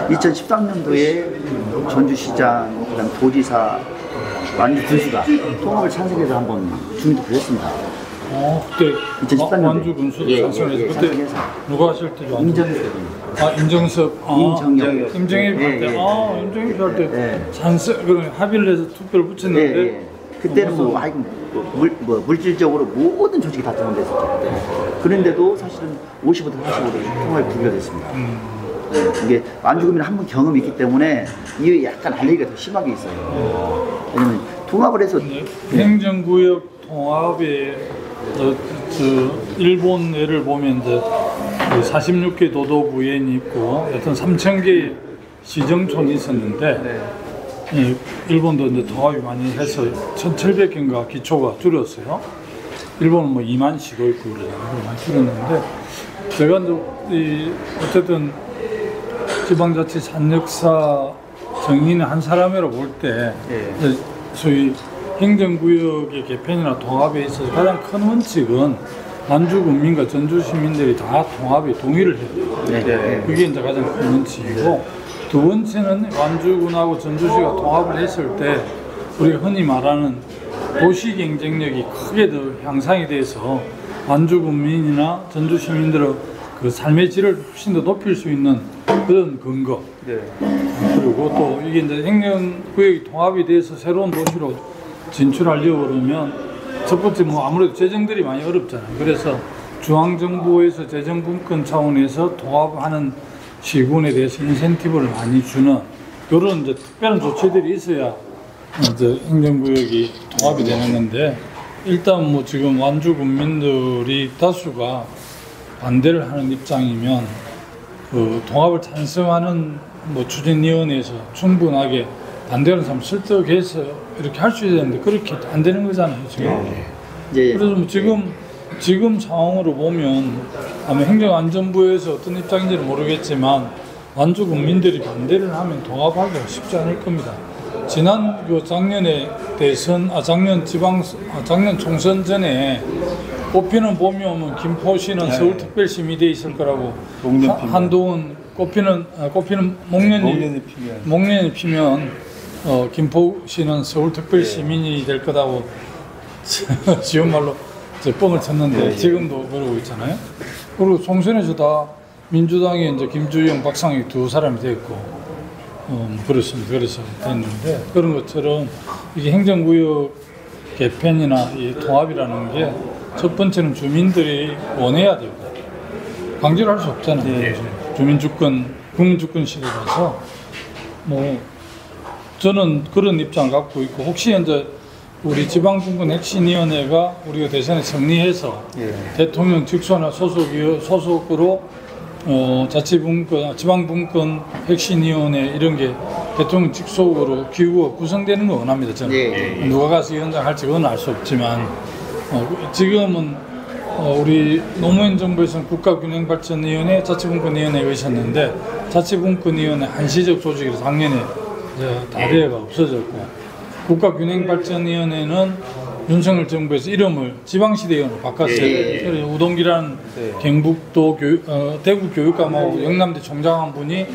2013년도에 전주시장, 그다음 도지사, 완주 군수가 통합을 찬성해서 한번 주민도 그랬습니다. 그때 2013년도에 완주 군수도 찬성해서 그때 누가 하실 때? 임정섭. 임정엽 할 때. 임정엽 할 때 찬성, 그럼 합의를 해서 투표를 붙였는데. 그때는 물질적으로 모든 조직이 다 동원됐었죠. 그런데도 사실은 50대 45대 통합이 부결됐습니다. 이게 완주구민은 한 번 경험이 있기 때문에 이게 약간 알레르기가 더 심하게 있어요. 왜냐면 통합을 해서 행정구역 통합에 일본 예를 보면 이제 46개 도도 부현이 있고 여튼 3,000개 시정촌이 있었는데 일본도 이제 통합이 많이 해서 1,700개인가 기초가 줄었어요. 일본은 뭐 2만씩도 있고 그러잖아요. 많이 줄였는데 제가 이제 어쨌든 지방자치 산역사 정의는 한 사람으로 볼 때 소위 행정구역의 개편이나 통합에 있어서 가장 큰 원칙은 완주 국민과 전주 시민들이 다 통합에 동의를 해야 돼요. 그게 이제 가장 큰 원칙이고, 두 번째는 완주군하고 전주시가 통합을 했을 때 우리가 흔히 말하는 도시 경쟁력이 크게 더 향상이 돼서 완주 국민이나 전주 시민들의 그 삶의 질을 훨씬 더 높일 수 있는 그런 근거. 그리고 또 이게 이제 행정구역이 통합이 돼서 새로운 도시로 진출하려고 그러면 첫 번째 뭐 아무래도 재정들이 많이 어렵잖아요. 그래서 중앙정부에서 재정분권 차원에서 통합하는 시군에 대해서 인센티브를 많이 주는 이런 이제 특별한 조치들이 있어야 이제 행정구역이 통합이 되는 건데, 일단 뭐 지금 완주 국민들이 다수가 반대를 하는 입장이면 그 통합을 찬성하는 뭐 추진위원회에서 충분하게 반대하는 사람 설득해서 이렇게 할 수 있어야 되는데 그렇게 안 되는 거잖아요 지금. 그래서 뭐 지금 상황으로 보면 아마 행정안전부에서 어떤 입장인지는 모르겠지만 완주 국민들이 반대를 하면 통합하기가 쉽지 않을 겁니다. 지난 작년에 작년 총선 전에 꼽히는 봄이 오면 김포시는 서울특별시민이 돼 있을 거라고, 한동훈 꼽히는 목련이 피면 김포시는 서울특별시민이 될 거다고 지원 말로 뻥을 쳤는데 지금도 그러고 있잖아요. 그리고 총선에서 다 민주당의 이제 김주영, 박상익 두 사람이 됐고 그렇습니다. 그래서 됐는데, 그런 것처럼 이게 행정구역 개편이나 이 통합이라는 게 첫 번째는 주민들이 원해야 되고 강제로 할 수 없잖아요. 주민주권, 국민주권 시대라서 뭐 저는 그런 입장을 갖고 있고, 혹시 이제 우리 지방분권 혁신위원회가 우리가 대선에 정리해서 대통령 직속이나 소속으로 지방분권 혁신위원회 이런 게 대통령 직속으로 기구가 구성되는 거 원합니다. 저는 누가 가서 위원장 할지 그건 알 수 없지만 지금은 우리 노무현 정부에서는 국가균형발전위원회, 자치분권위원회가 있었는데 자치분권위원회 한시적 조직이라서 작년에 다리가 없어졌고, 국가균형발전위원회는 윤석열 정부에서 이름을 지방시대위원회로 바꿨어요. 우동기라는 경북도 대구 교육감하고 영남대 총장한 분이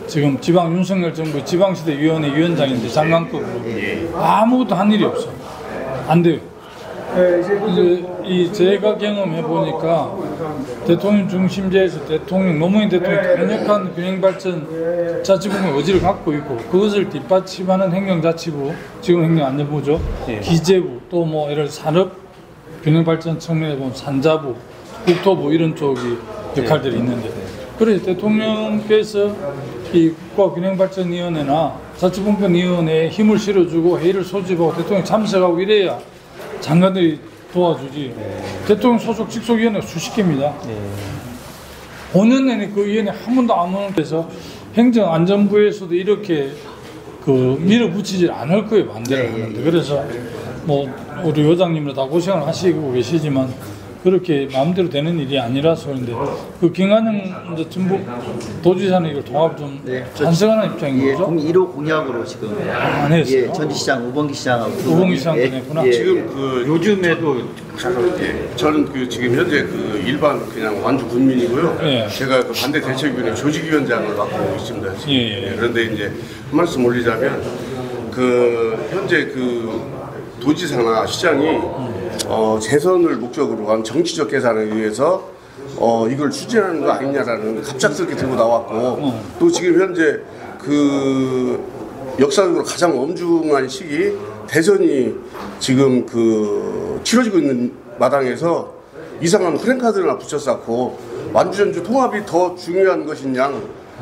지금 윤석열 정부 지방시대위원회 위원장인데 장관급으로 아무것도 한 일이 없어. 안 돼요. 이제 제가 경험해 보니까 대통령 중심제에서 노무현 대통령이 강력한 균형발전 자치분권 의지를 갖고 있고, 그것을 뒷받침하는 행정자치부, 지금 행정안전부죠, 기재부, 또 뭐 예를 산업 균형발전 측면에 보면 산자부, 국토부 이런 쪽이 역할들이 있는데, 그래서 대통령께서 이 국가균형발전위원회나 자치분권위원회에 힘을 실어주고 회의를 소집하고 대통령이 참석하고 이래야 장관들이 도와주지. 대통령 소속 직속위원회가 수십 개입니다. 5년 내내 그 위원회 한 번도 안 오는 데서 행정안전부에서도 이렇게 밀어붙이지 않을 거예요. 반대를 하는데. 그래서 뭐 우리 의장님도 다 고생을 하시고 계시지만 그렇게 마음대로 되는 일이 아니라서 그런데 그 김관영 이제 전북 도지사는 이걸 통합 좀 찬성하는 입장인 예, 거죠? 1호 공약으로 지금 안 했어요. 예, 전지시장 우범기 시장하고 우범기 시장도 냈구나. 지금 그 요즘에도 저는 그 지금 현재 그 일반 그냥 완주 군민이고요. 예. 제가 그 반대 대책위원회 조직위원장을 맡고 있습니다. 예. 그런데 이제 한 말씀 올리자면 그 현재 그 도지사나 시장이 재선을 목적으로 한 정치적 계산에 의해서 이걸 추진하는 거 아니냐라는 갑작스럽게 들고 나왔고 또 지금 현재 그 역사적으로 가장 엄중한 시기 대선이 지금 그 치러지고 있는 마당에서 이상한 프랭카드나 붙여쌌고 완주전주 통합이 더 중요한 것이냐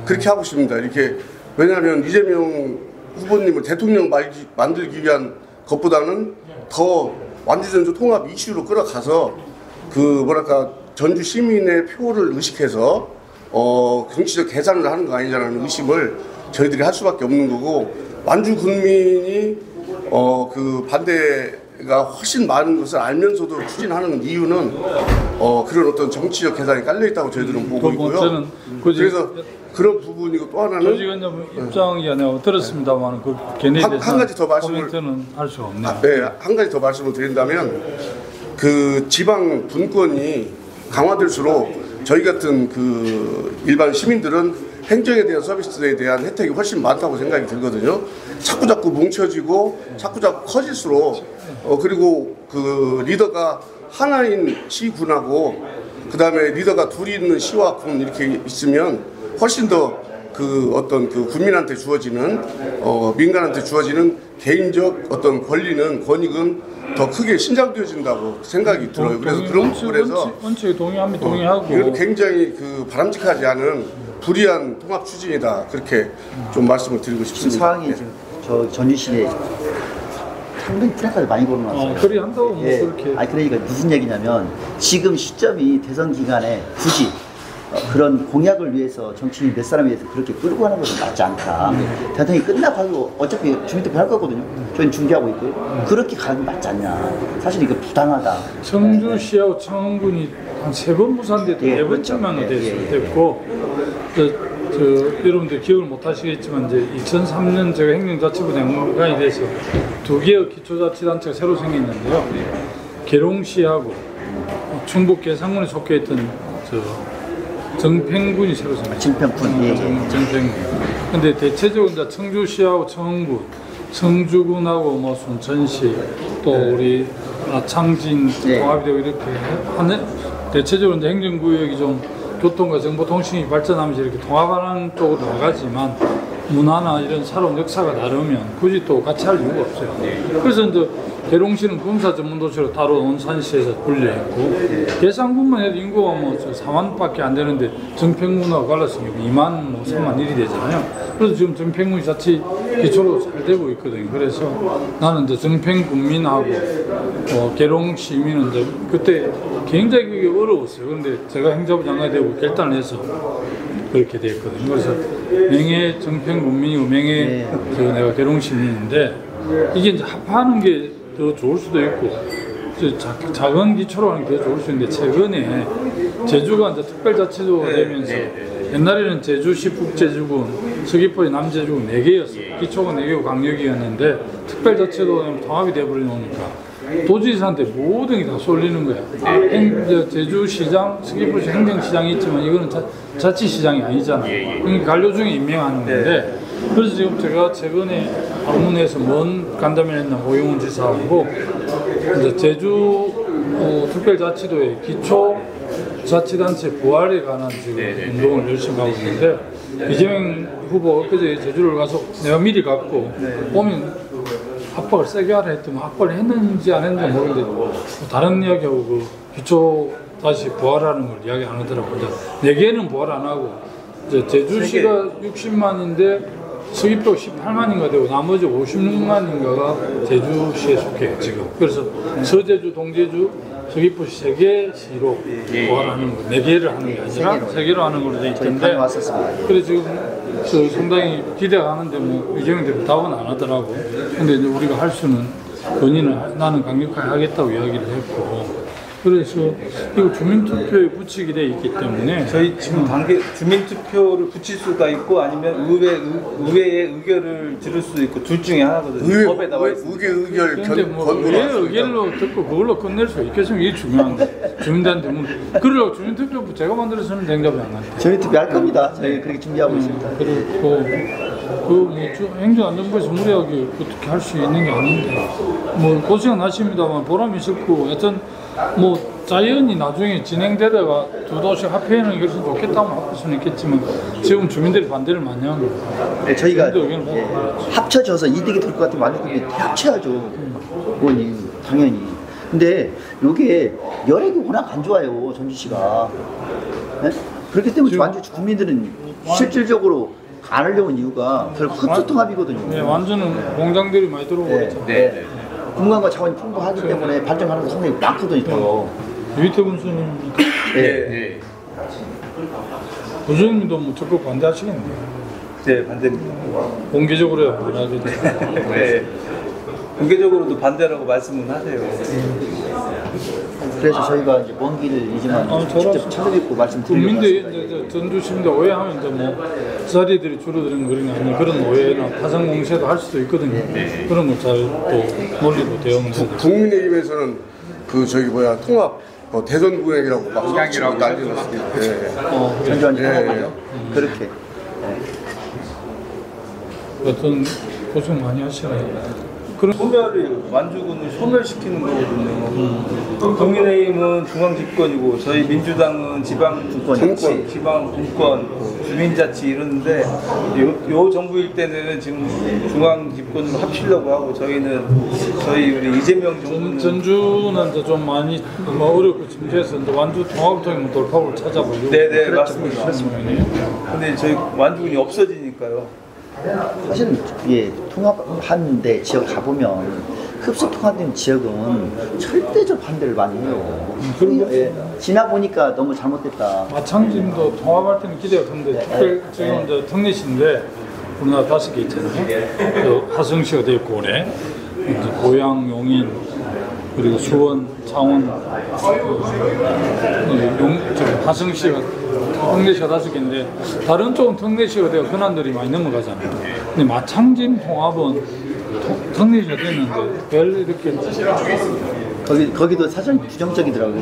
그렇게 하고 싶습니다. 이렇게 왜냐하면 이재명 후보님을 대통령 만들기 위한 것보다는 더 완주전주 통합 이슈로 끌어가서 그 뭐랄까 전주 시민의 표를 의식해서 정치적 계산을 하는 거 아니냐는 의심을 저희들이 할 수밖에 없는 거고 완주 군민이 그 반대가 훨씬 많은 것을 알면서도 추진하는 이유는 그런 어떤 정치적 계산이 깔려 있다고 저희들은 보고 있고요. 그래서 그런 부분이고 또 하나는 조직위원장 입장이 내가 들었습니다만 그 걔네에 대해서 한 가지 더 말씀을 코멘트는 할 수가 없네요. 네, 한 가지 더 말씀을 드린다면 그 지방 분권이 강화될수록 저희 같은 그 일반 시민들은 행정에 대한 서비스에 대한 혜택이 훨씬 많다고 생각이 들거든요. 자꾸 뭉쳐지고 자꾸 커질수록 그리고 그 리더가 하나인 시군하고 그 다음에 리더가 둘이 있는 시와 군 이렇게 있으면 훨씬 더 그 어떤 그 국민한테 주어지는 민간한테 주어지는 개인적 어떤 권익은 더 크게 신장되어진다고 생각이 들어요. 그래서 그런 부분에서 원칙에 동의하고 이건 굉장히 그 바람직하지 않은 불이한 통합 추진이다 그렇게 좀 말씀을 드리고 지금 싶습니다. 상황이 지금 저 전주시에 상당히 프랭카드 많이 걸어놨어요. 그리 한다고 뭐 예. 그렇게 아니 그러니까 무슨 얘기냐면 지금 시점이 대선 기간에 굳이 그런 공약을 위해서 정치인 몇 사람에 의해서 그렇게 끌고 가는 것은 맞지 않다. 대통령이 끝나고 어차피 주민투표 할 거거든요. 저희는 중계하고 있고요. 그렇게 가는 게 맞지 않냐. 사실 이거 부당하다. 청주시하고 청원군이 한 3번 무산돼도 예, 4번째만 그렇죠. 됐고 여러분들 기억을 못 하시겠지만 이제 2003년 제가 행정자치부 장관이 돼서 2개의 기초자치단체가 새로 생겼는데요. 계룡시하고 충북 계산군에 속해 있던 정평군이 새로 생겼어요. 진평군. 예. 정평군. 근데 대체적으로 이제 청주시하고 청원군, 성주군하고 뭐 순천시 또 우리 창진 네. 통합이 되고 이렇게 하는 대체적으로 이제 행정구역이 좀 교통과 정보통신이 발전하면서 이렇게 통합하는 쪽으로 나가지만 문화나 이런 살아온 역사가 다르면 굳이 또 같이 할 이유가 없어요. 그래서 이제 계룡시는 군사 전문도시로 따로 논산시에서 분리했고 계산군만 해도 인구가 뭐 4만밖에 안 되는데 정평군하고 갈랐으니까 2만 3만 1이 되잖아요. 그래서 지금 정평군이 자치 기초로 잘 되고 있거든요. 그래서 나는 이제 정평군민하고 계룡 시민은 이제 그때 굉장히 그게 어려웠어요. 그런데 제가 행정부 장관이 되고 결단을 해서 그렇게 됐거든요. 그래서 명예 정평군민이고 명예 내가 계룡 시민인데 이게 이제 합하는 게 더 좋을 수도 있고 작은 기초로 하는 게 더 좋을 수 있는데 최근에 제주가 이제 특별자치도 되면서 옛날에는 제주시 북제주군, 서귀포시 남제주군 4개였어요. 기초가 4개고 강력이었는데 특별자치도 통합이 돼버리니까 도지사한테 모든 게 다 쏠리는 거야. 제주시장, 서귀포시 행정시장이 있지만 이거는 자치시장이 아니잖아요. 그러니까 관료 중에 임명하는 건데 그래서 지금 제가 최근에 방문해서 뭔 간담회를 했나 오영훈 지사하고 이제 제주 특별자치도의 기초자치단체 부활에 관한 지금 운동을 열심히 하고 있는데 이재명 후보 엊그제 제주를 가서 내가 미리 갔고 오면 압박을 세게 하라 했더니 압박을 했는지 안 했는지 모르겠는데 다른 이야기하고 그 기초 다시 부활하는 걸 이야기 안 하더라고요. 4개는 부활 안 하고 이제 제주시가 60만인데 서귀포 18만인가 되고 나머지 56만인가가 제주시에 속해요 지금. 그래서 서제주, 동제주, 서귀포시 3개 시로 부활하는 거, 4개를 하는 게 아니라 3개로 하는 걸로 돼 있던데. 그래서 지금 상당히 기대가 하는데 뭐 이재명 대표 답은 안 하더라고. 근데 이제 우리가 할 수는 건의는 나는 강력하게 하겠다고 이야기를 했고 그래서 이거 주민투표에 붙이게 돼 있기 때문에 저희 지금 단계 주민투표를 붙일 수가 있고 아니면 의회의 의결을 들을 수도 있고 둘 중에 하나거든요. 법에 나와 있습니다. 의결 근데 뭐 의회 의결로 듣고 그걸로 끝낼 수 있겠으면 이게 중요한데 주민들한테 그러려고 주민투표 제가 만들어서는 대답이 안 나요. 저희 투표 할 겁니다. 저희 그렇게 준비하고 있습니다. 그리고 그뭐 행정안전부에서 무리하게 어떻게 할 수 있는 게 아닌데 뭐 고생하십니다만 보람이 있었고 여튼 뭐 자연히 나중에 진행되다가 두 도시 합해하는 것이 좋겠다면 합할 수는 있겠지만 지금 주민들이 반대를 많이 하는 거예요. 네, 저희가 주민들 의견을 합쳐져서 이득이 될 것 같으면 완주군이 합쳐야죠. 의원님 당연히. 근데 이게 여력이 워낙 안 좋아요, 전주시가. 네? 그렇기 때문에 완주 국민들은 실질적으로 안 하려고 하는 이유가 결국 흡수통합이거든요. 네, 완주는 공장들이 많이 들어오고 그랬잖아요. 네. 공간과 자원이 풍부하기 때문에 발전하는 거 상당히 많거든요. 더. 유희태 군수님, 네. 부장님도 뭐 적극 반대하시겠네요. 네, 반대입니다. 공개적으로 반대하겠죠. 네. 공개적으로도 반대라고 말씀은 하세요. 그래서 저희가 이제 먼 길이지만 직접 찾아뵙고 말씀드리려고 국민들 왔습니다. 이제 전주 시민들 오해하면 이제 뭐 자리들이 줄어드는 그런 게 아니라 그런 오해나 파상 공세도 할 수도 있거든요. 그런 거 잘 또 논리로 대응을 해서 국민의힘에서는 그 저기 뭐야 통합 대선 구행이라고 막 소리치고 난리 났습니다. 예. 전주환 통합하죠. 그렇게. 어떤 고생 많이 하시네요. 그런 소멸을 완주군을 소멸시키는 거거든요. 국민의힘은 중앙 집권이고 저희 민주당은 지방 정치, 지방 분권, 주민자치 이러는데 요 정부일 때는 지금 중앙 집권으로 합치려고 하고 저희는 우리 이재명 정부는 전주는 이제 좀 많이 뭐 어렵고 침체해서 이제 완주 통합적인 돌파구를 찾아보려고. 네네 맞습니다. 근데 저희 완주군이 없어지니까요. 사실은 이게 통합한 데 지역 가보면 흡수 통합된 지역은 절대적 반대를 많이 해요. 예, 지나보니까 너무 잘못됐다. 마창짐도 통합할 때는 기대가 컸는데 특별 지금 이제 특례시인데 우리나라 5개 있잖아요. 그 화성시가 되었고 올해 이제 고양, 용인 그리고 수원, 창원, 화성시가 특례시가 5개인데 다른 쪽은 특례시가 되어 현안들이 많이 넘어가잖아요. 근데 마창짐 통합은 특례시가 됐는데 별 이렇게 거기도 사실 규정적이더라고요.